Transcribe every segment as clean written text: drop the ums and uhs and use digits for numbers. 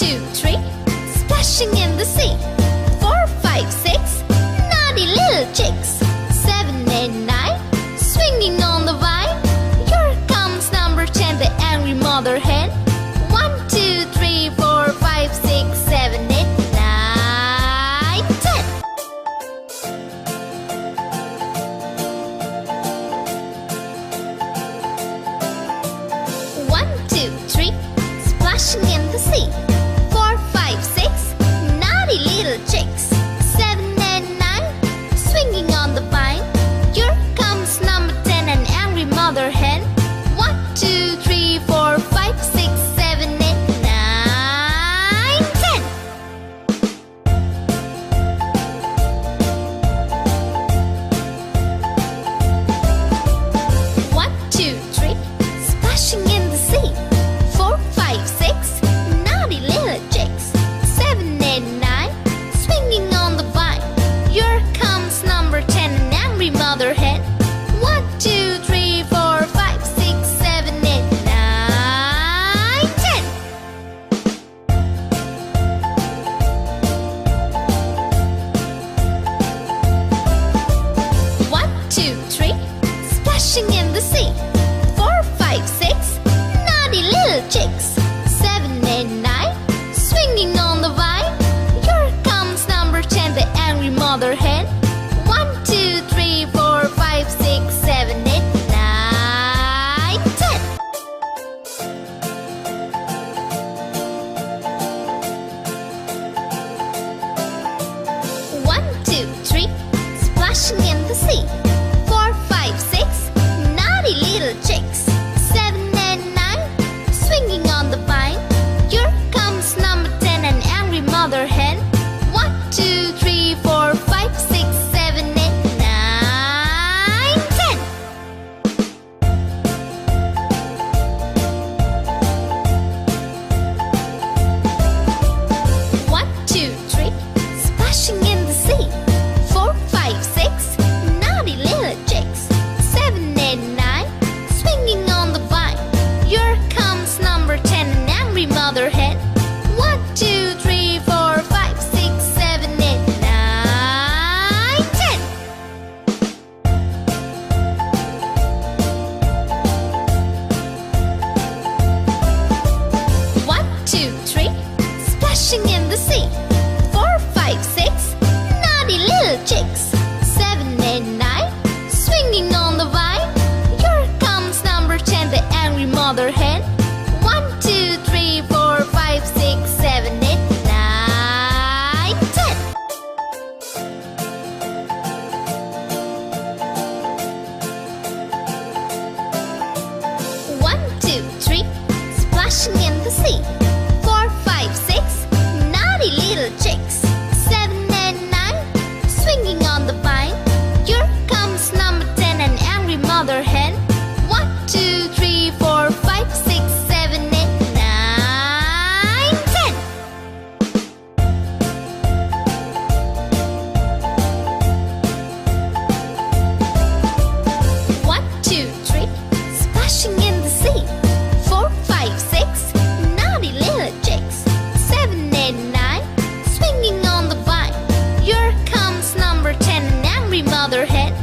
2, 3, splashing in the sea. 4, 5, 6, naughty little chicks. 7, 8, 9, swinging on the vine. Here comes number 10, the angry mother hen. 1, 2, 3, 4, 5, 6, 7, 8, 9, 10. 1, 2, 3, splashing in the sea. 4, 5, 6, naughty little chicks. 7, 8, 9, swinging on the vine. Here comes number 10, an angry mother hen. 1, 2, 3, 4, 5, 6, 7, 8, 9, 10. 1, 2, 3, splashing in the sea. 4, 5, 6, naughty little chicks. 7, 8, 9, swinging on the vine. Here comes number 10, an angry mother hen. 1, 2, 3, 4, 5, 6, 7, 8, 9, 10. 1, 2, 3, splashing in the sea. 4, 5, 6, naughty little chicks. 7, 8, 9, swinging on the vine. Here comes number 10, the angry mother hen. 1, 2, 3, 4, 5, 6, 7, 8, 9, 10. 1, 2, 3, splashing in the sea. 4, 5, 6, naughty little chicks. 7, 8, 9, swinging on the vine. Here comes number 10, an angry mother hen. 1, 2, 3, 4, 5, 6, 7, 8, 9, 10. 1, 2, 3, splashing in the sea. 4, 5, 6, naughty little chicks. 7, 8, 9, swinging on the vine. Here comes number 10, an angry mother hen. 1, 2, 3, 4, 5, 6, 7, 8, 9, 10. 1, 2, 3, splashing in the sea. 4, 5, 6, naughty little chicks. 7, 8, 9, swinging on the vine. Here comes number 10, the angry mother hen. 1, 2, 3, 4, 5, 6, 7, 8, 9, 10. 1, 2, 3, splashing in the sea. 4, 5, 6, naughty little chicks. 7, 8, 9, swinging on the vine. Here comes number 10, an angry mother hen. 1, 2, 3, 4, 5, 6, 7, 8, 9, 10. 1, 2, 3, splashing in the sea. 4, 5, 6, naughty little chicks. 7, 8, 9, swinging on the vine. Here comes number 10, an angry mother hen.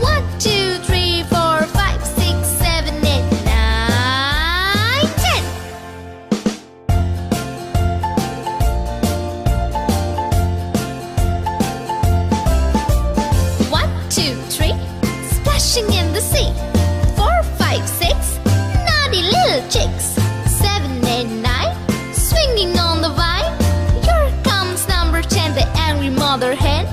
1, 2, 3, 4, 5, 6, 7, 8, 9, 10. 1, 2, 3, splashing in the sea. 4, 5, 6, naughty little chicks. 7, 8, 9, swinging on the vine. Here comes number 10, the angry mother hen.